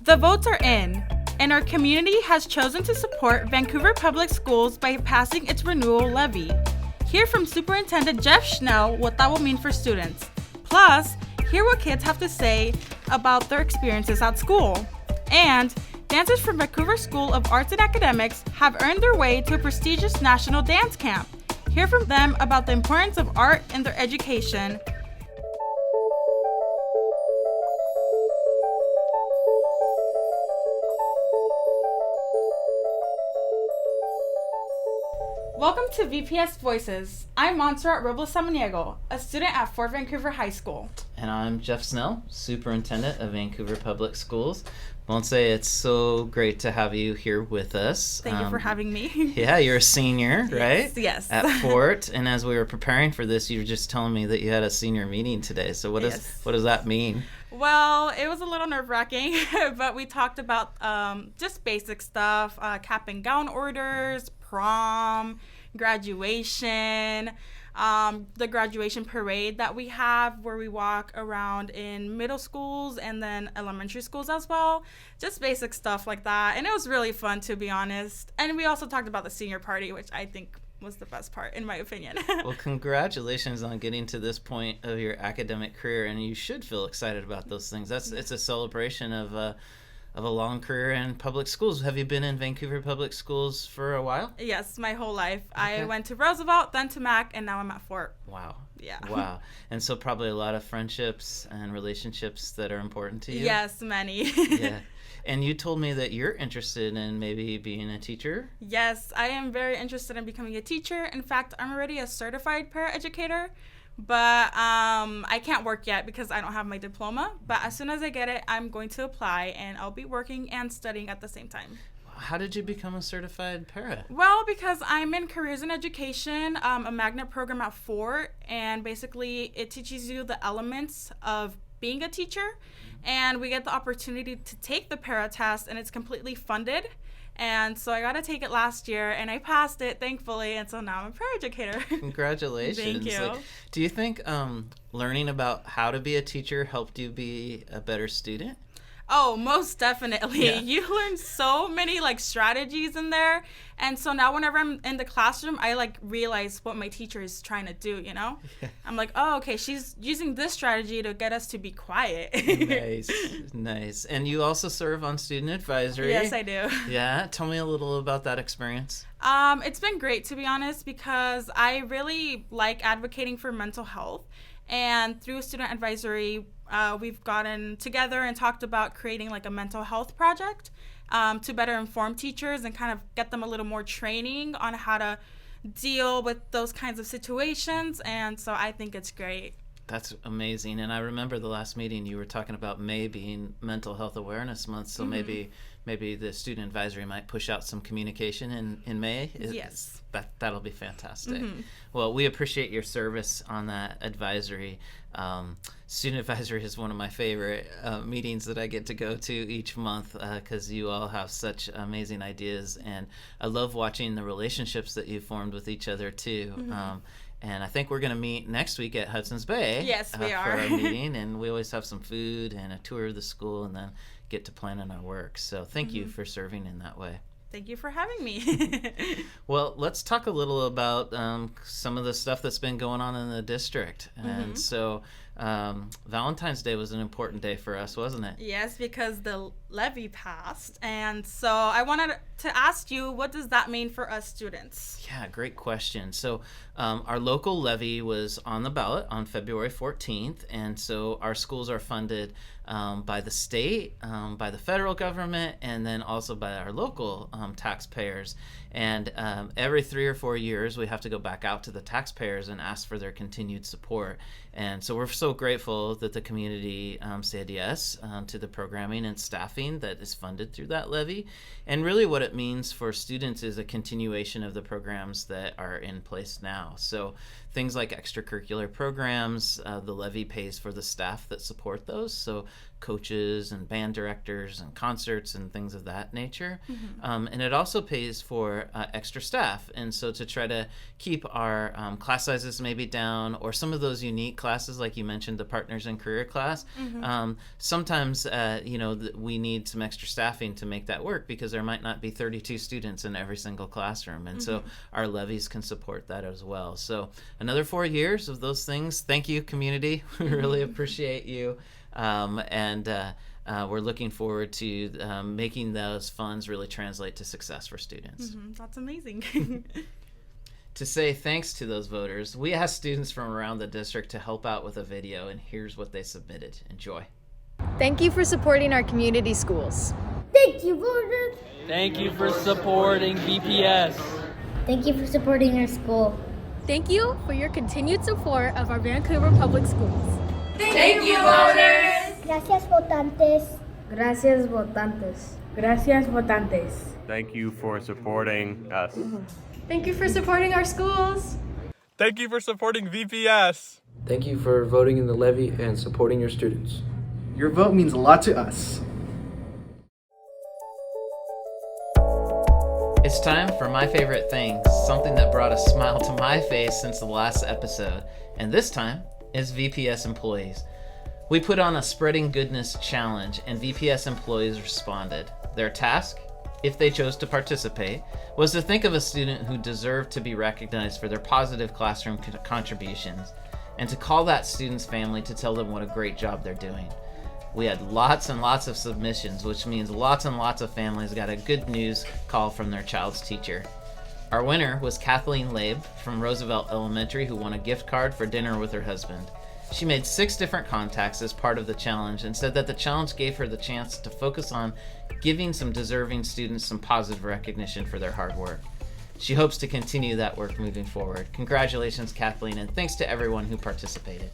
The votes are in, and our community has chosen to support Vancouver Public Schools by passing its renewal levy. Hear from Superintendent Jeff Schnell what that will mean for students. Plus, hear what kids have to say about their experiences at school. And dancers from Vancouver School of Arts and Academics have earned their way to a prestigious national dance camp. Hear from them about the importance of art in their education. Welcome to VPS Voices. I'm Montserrat Robles Samaniego, a student at Fort Vancouver High School. And I'm Jeff Snell, Superintendent of Vancouver Public Schools. Monse, it's so great to have you here with us. Thank you for having me. Yeah, you're a senior, right? Yes. At Fort, and as we were preparing for this, you were just telling me that you had a senior meeting today. So what does that mean? Well, it was a little nerve-wracking, but we talked about just basic stuff, cap and gown orders, prom, graduation, the graduation parade that we have where we walk around in middle schools and then elementary schools as well. Just basic stuff like that. And it was really fun, to be honest. And we also talked about the senior party, which I think was the best part, in my opinion. Well, congratulations on getting to this point of your academic career, and you should feel excited about those things. It's a celebration of a long career in public schools. Have you been in Vancouver Public Schools for a while? Yes, my whole life. Okay. I went to Roosevelt, then to Mac, and now I'm at Fort. Wow. Yeah. Wow. And so probably a lot of friendships and relationships that are important to you? Yes, many. Yeah. And you told me that you're interested in maybe being a teacher? Yes, I am very interested in becoming a teacher. In fact, I'm already a certified paraeducator, but I can't work yet because I don't have my diploma. But as soon as I get it, I'm going to apply, and I'll be working and studying at the same time. How did you become a certified para? Well, because I'm in Careers in Education, a magnet program at Fort, and basically it teaches you the elements of being a teacher, and we get the opportunity to take the para test, and it's completely funded. And so I got to take it last year, and I passed it, thankfully, and so now I'm a paraeducator. Congratulations. Thank you. Do you think learning about how to be a teacher helped you be a better student? Oh, most definitely. Yeah. You learn so many strategies in there. And so now whenever I'm in the classroom, I realize what my teacher is trying to do, you know? Yeah. I'm like, oh, okay, she's using this strategy to get us to be quiet. Nice. And you also serve on student advisory. Yes, I do. Yeah. Tell me a little about that experience. It's been great, to be honest, because I really like advocating for mental health. And through student advisory, we've gotten together and talked about creating a mental health project to better inform teachers and kind of get them a little more training on how to deal with those kinds of situations. And so I think it's great. That's amazing. And I remember the last meeting you were talking about May being Mental Health Awareness Month. So maybe the student advisory might push out some communication in May. Yes. That'll be fantastic. Mm-hmm. Well, we appreciate your service on that advisory. Student advisory is one of my favorite meetings that I get to go to each month because you all have such amazing ideas, and I love watching the relationships that you formed with each other too. Mm-hmm. And I think we're going to meet next week at Hudson's Bay. Yes, we are. For our meeting, and we always have some food and a tour of the school, and then get to plan on our work. So thank you for serving in that way. Thank you for having me. Well, let's talk a little about some of the stuff that's been going on in the district. And so Valentine's Day was an important day for us, wasn't it? Yes, because the levy passed. And so I wanted to ask you, what does that mean for us students? Yeah, great question. So our local levy was on the ballot on February 14th. And so our schools are funded by the state, by the federal government, and then also by our local taxpayers. And every 3 or 4 years, we have to go back out to the taxpayers and ask for their continued support. And so we're so grateful that the community said yes to the programming and staffing that is funded through that levy. And really what it means for students is a continuation of the programs that are in place now. So things like extracurricular programs, the levy pays for the staff that support those. So coaches and band directors and concerts and things of that nature. And it also pays for extra staff. And so to try to keep our class sizes maybe down, or some of those unique classes, like you mentioned, the Partners in Career class, sometimes, we need some extra staffing to make that work, because there might not be 32 students in every single classroom. And so our levies can support that as well. So another 4 years of those things. Thank you, community. We really appreciate you. And we're looking forward to making those funds really translate to success for students. That's amazing. To say thanks to those voters, we asked students from around the district to help out with a video, and here's what they submitted. Enjoy. Thank you for supporting our community schools. Thank you, voters. Thank you for supporting VPS. Thank you for supporting our school. Thank you for your continued support of our Vancouver Public Schools. Thank you, voters. Gracias, votantes. Gracias, votantes. Gracias, votantes. Thank you for supporting us. Thank you for supporting our schools. Thank you for supporting VPS. Thank you for voting in the levy and supporting your students. Your vote means a lot to us. It's time for my favorite thing, something that brought a smile to my face since the last episode, and this time is VPS employees. We put on a Spreading Goodness challenge, and VPS employees responded. Their task, if they chose to participate, was to think of a student who deserved to be recognized for their positive classroom contributions, and to call that student's family to tell them what a great job they're doing. We had lots and lots of submissions, which means lots and lots of families got a good news call from their child's teacher. Our winner was Kathleen Labe from Roosevelt Elementary, who won a gift card for dinner with her husband. She made 6 different contacts as part of the challenge and said that the challenge gave her the chance to focus on giving some deserving students some positive recognition for their hard work. She hopes to continue that work moving forward. Congratulations, Kathleen, and thanks to everyone who participated.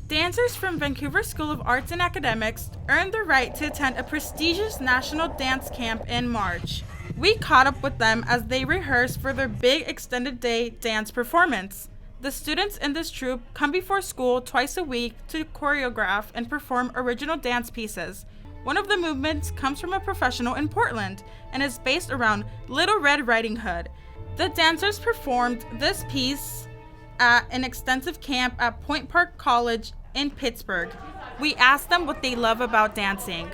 Dancers from Vancouver School of Arts and Academics earned the right to attend a prestigious national dance camp in March. We caught up with them as they rehearsed for their big extended day dance performance. The students in this troupe come before school twice a week to choreograph and perform original dance pieces. One of the movements comes from a professional in Portland and is based around Little Red Riding Hood. The dancers performed this piece at an extensive camp at Point Park College in Pittsburgh. We asked them what they love about dancing.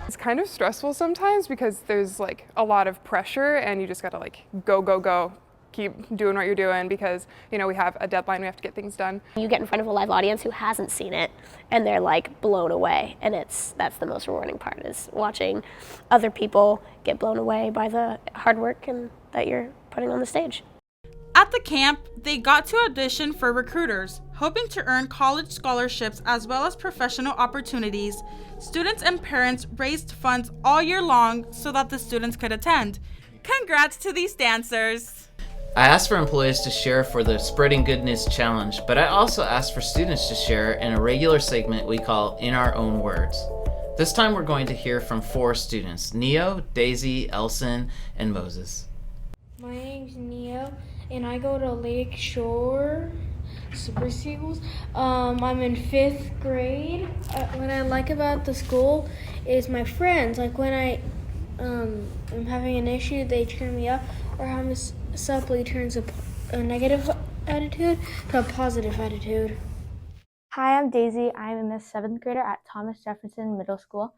It's kind of stressful sometimes because there's like a lot of pressure and you just gotta like go, keep doing what you're doing because, you know, we have a deadline, we have to get things done. You get in front of a live audience who hasn't seen it and they're like blown away, and that's the most rewarding part, is watching other people get blown away by the hard work and that you're putting on the stage. At the camp, they got to audition for recruiters, hoping to earn college scholarships as well as professional opportunities. Students and parents raised funds all year long so that the students could attend. Congrats to these dancers! I asked for employees to share for the Spreading Goodness Challenge, but I also asked for students to share in a regular segment we call In Our Own Words. This time we're going to hear from 4 students, Neo, Daisy, Elson, and Moses. My name's Neo, and I go to Lake Shore Super Seagulls. I'm in 5th grade. What I like about the school is my friends. Like when I'm having an issue, they turn me up, or how Miss Suppley turns a negative attitude to a positive attitude. Hi, I'm Daisy. I'm a Miss 7th grader at Thomas Jefferson Middle School.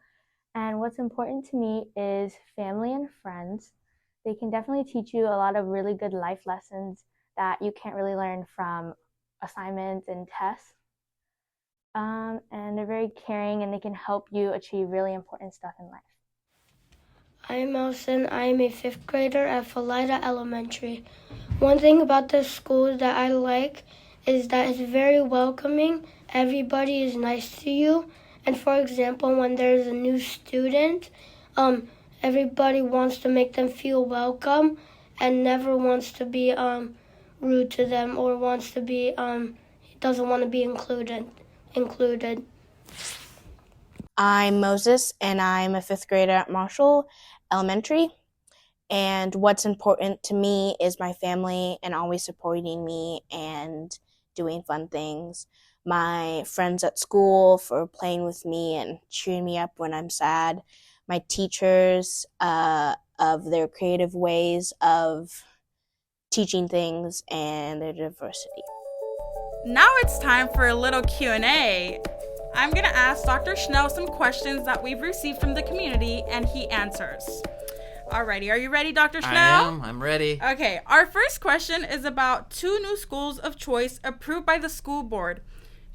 And what's important to me is family and friends. They can definitely teach you a lot of really good life lessons that you can't really learn from assignments and tests. And they're very caring, and they can help you achieve really important stuff in life. I'm Elson. I'm a 5th grader at Philida Elementary. One thing about this school that I like is that it's very welcoming. Everybody is nice to you. And for example, when there's a new student, everybody wants to make them feel welcome and never wants to be rude to them or wants to be doesn't want to be included. I'm Moses, and I'm a 5th grader at Marshall Elementary. And what's important to me is my family and always supporting me and doing fun things. my friends at school for playing with me and cheering me up when I'm sad, my teachers of their creative ways of teaching things, and their diversity. Now it's time for a little Q&A. I'm going to ask Dr. Schnell some questions that we've received from the community, and he answers. Alrighty, are you ready, Dr. Schnell? I'm ready. Okay, our first question is about 2 new schools of choice approved by the school board.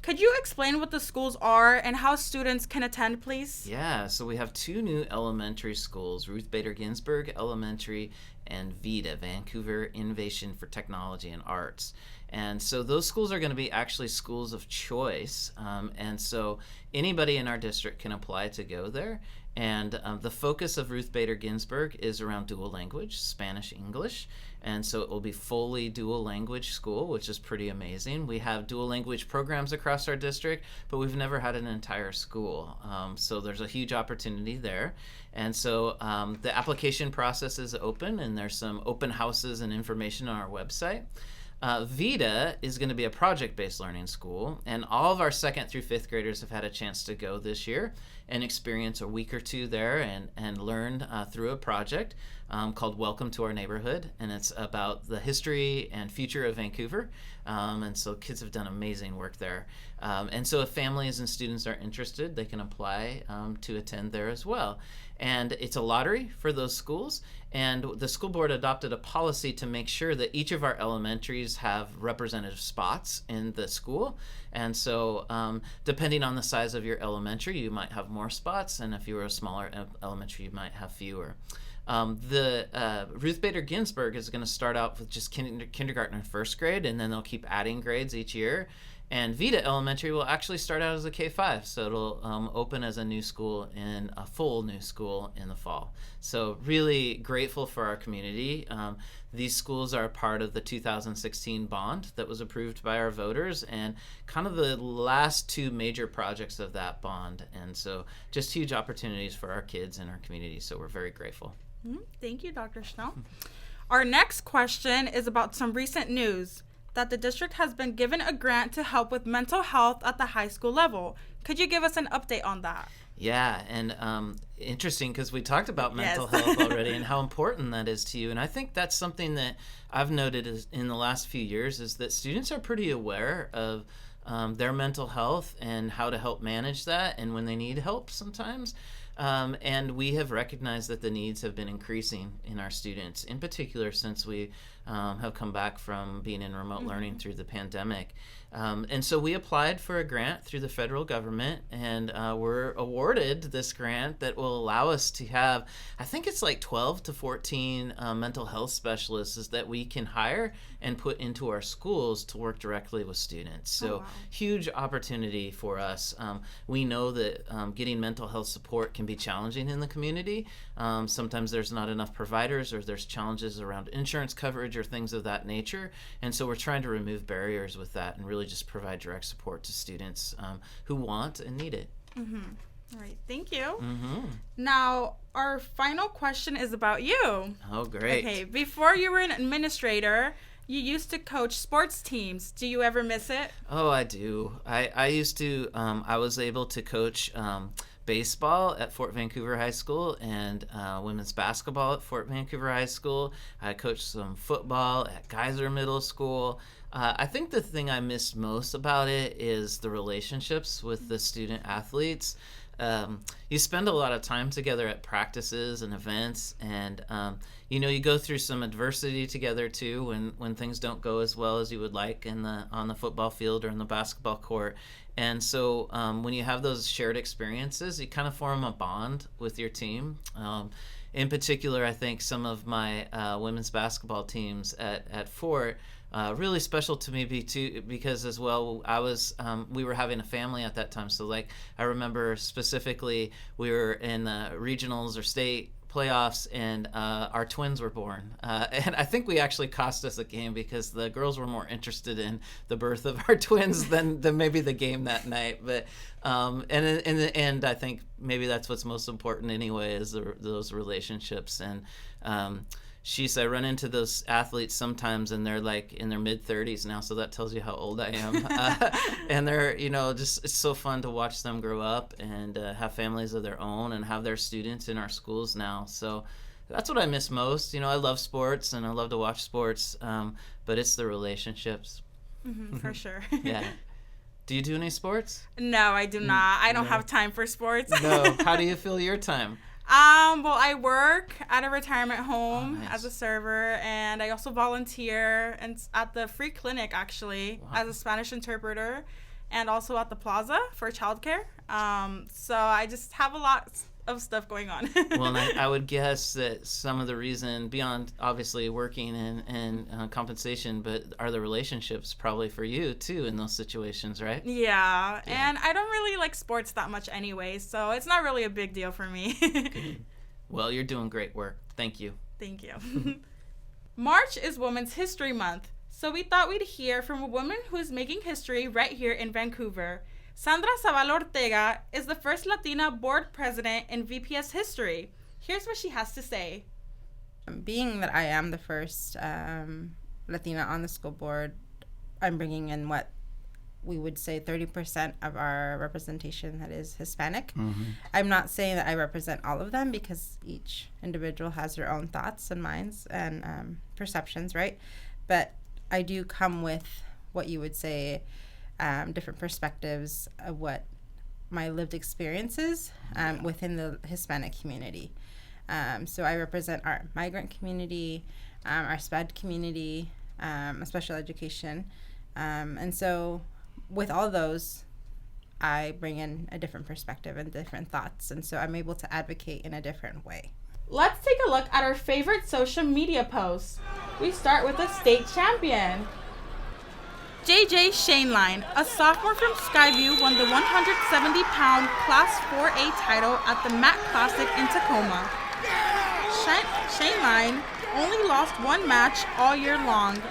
Could you explain what the schools are and how students can attend, please? Yeah, so we have 2 new elementary schools, Ruth Bader Ginsburg Elementary and VITA, Vancouver Innovation for Technology and Arts. And so those schools are going to be actually schools of choice. And so anybody in our district can apply to go there. And the focus of Ruth Bader Ginsburg is around dual language, Spanish, English. And so it will be fully dual language school, which is pretty amazing. We have dual language programs across our district, but we've never had an entire school. So there's a huge opportunity there. And so the application process is open, and there's some open houses and information on our website. VITA is going to be a project-based learning school, and all of our 2nd through 5th graders have had a chance to go this year and experience a week or 2 there and learn through a project called Welcome to Our Neighborhood, and it's about the history and future of Vancouver. And so kids have done amazing work there. And so if families and students are interested, they can apply to attend there as well. And it's a lottery for those schools, and the school board adopted a policy to make sure that each of our elementaries have representative spots in the school. And so depending on the size of your elementary, you might have more spots, and if you were a smaller elementary, you might have fewer. The Ruth Bader Ginsburg is going to start out with just kindergarten and 1st grade, and then they'll keep adding grades each year. And VITA Elementary will actually start out as a K-5, so it'll open as a new school in a full new school in the fall. So really grateful for our community. These schools are part of the 2016 bond that was approved by our voters, and kind of the last 2 major projects of that bond. And so just huge opportunities for our kids and our community, so we're very grateful. Thank you, Dr. Schnell. Our next question is about some recent news that the district has been given a grant to help with mental health at the high school level. Could you give us an update on that? Yeah, and interesting because we talked about mental health already and how important that is to you. And I think that's something that I've noted in the last few years is that students are pretty aware of their mental health and how to help manage that and when they need help sometimes. And we have recognized that the needs have been increasing in our students, in particular since we have come back from being in remote learning through the pandemic. And so we applied for a grant through the federal government, and we're awarded this grant that will allow us to have, I think it's like 12 to 14 mental health specialists that we can hire and put into our schools to work directly with students. So huge opportunity for us. We know that getting mental health support can be challenging in the community. Sometimes there's not enough providers, or there's challenges around insurance coverage or things of that nature. And so we're trying to remove barriers with that and really just provide direct support to students who want and need it. All right, thank you. Now, our final question is about you. Oh, great. Okay, before you were an administrator, you used to coach sports teams. Do you ever miss it? Oh, I do. I used to, I was able to coach baseball at Fort Vancouver High School and women's basketball at Fort Vancouver High School. I coached some football at Geyser Middle School. I think the thing I miss most about it is the relationships with the student athletes. You spend a lot of time together at practices and events, and you go through some adversity together too when things don't go as well as you would like on the football field or in the basketball court. And so when you have those shared experiences, you kind of form a bond with your team. In particular, I think some of my women's basketball teams at Fort really special to me because as well we were having a family at that time. So like I remember specifically we were in the regionals or state playoffs, and our twins were born, and I think we actually cost us a game because the girls were more interested in the birth of our twins than maybe the game that night. But and in the end, I think maybe that's what's most important anyway, is those relationships. And I run into those athletes sometimes, and they're like in their mid-30s now, so that tells you how old I am. And they're, just, it's so fun to watch them grow up and have families of their own and have their students in our schools now. So that's what I miss most. I love sports and I love to watch sports, but it's the relationships. For sure. Yeah. Do you do any sports? No, I do not. I don't have time for sports. No. How do you fill your time? Well, I work at a retirement home nice. as a server, and I also volunteer at the free clinic, actually, as a Spanish interpreter, and also at the plaza for childcare. So I just have a lot of stuff going on. Well, and I would guess that some of the reason, beyond obviously working and compensation, but are the relationships probably for you too in those situations, right? Yeah, and I don't really like sports that much anyway, so it's not really a big deal for me. Well, you're doing great work. Thank you. Thank you. March is Women's History Month, so we thought we'd hear from a woman who is making history right here in Vancouver. Sandra Zavala Ortega is the first Latina board president in VPS history. Here's what she has to say. Being that I am the first Latina on the school board, I'm bringing in what we would say 30% of our representation that is Hispanic. I'm not saying that I represent all of them, because each individual has their own thoughts and minds and perceptions, right? But I do come with what you would say different perspectives of what my lived experiences within the Hispanic community. So I represent our migrant community, our SPED community, special education. And so with all those, I bring in a different perspective and different thoughts. And so I'm able to advocate in a different way. Let's take a look at our favorite social media posts. We start with a state champion. JJ Shaneline, a sophomore from Skyview, won the 170-pound Class 4A title at the MAC Classic in Tacoma. Shaneline only lost one match all year long.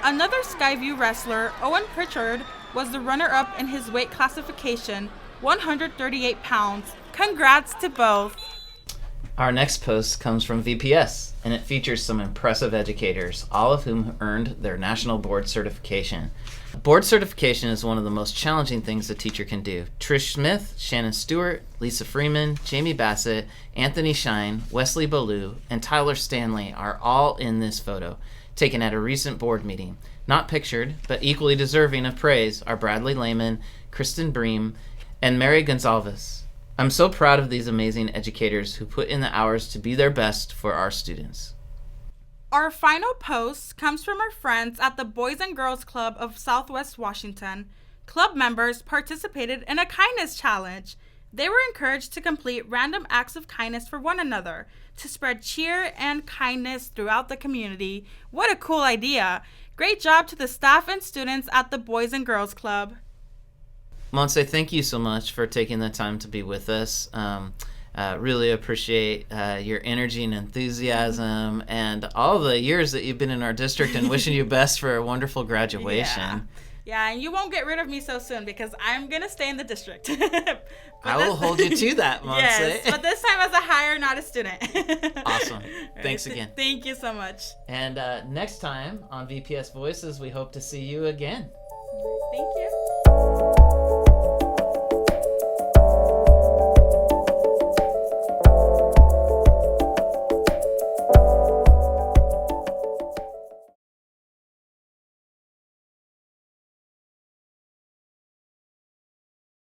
Another Skyview wrestler, Owen Pritchard, was the runner-up in his weight classification, 138 pounds. Congrats to both. Our next post comes from VPS, and it features some impressive educators, all of whom earned their national board certification. Board certification is one of the most challenging things a teacher can do. Trish Smith, Shannon Stewart, Lisa Freeman, Jamie Bassett, Anthony Shine, Wesley Ballou, and Tyler Stanley are all in this photo, taken at a recent board meeting. Not pictured, but equally deserving of praise are Bradley Lehman, Kristen Bream, and Mary Gonzalez. I'm so proud of these amazing educators who put in the hours to be their best for our students. Our final post comes from our friends at the Boys and Girls Club of Southwest Washington. Club members participated in a kindness challenge. They were encouraged to complete random acts of kindness for one another to spread cheer and kindness throughout the community. What a cool idea! Great job to the staff and students at the Boys and Girls Club. Monse, thank you so much for taking the time to be with us. Really appreciate your energy and enthusiasm and all the years that you've been in our district, and wishing you best for a wonderful graduation. Yeah, and you won't get rid of me so soon, because I'm going to stay in the district. I will hold you to that, Monse. Yes, but this time as a hire, not a student. Awesome. Thanks again. Thank you so much. And next time on VPS Voices, we hope to see you again. Thank you.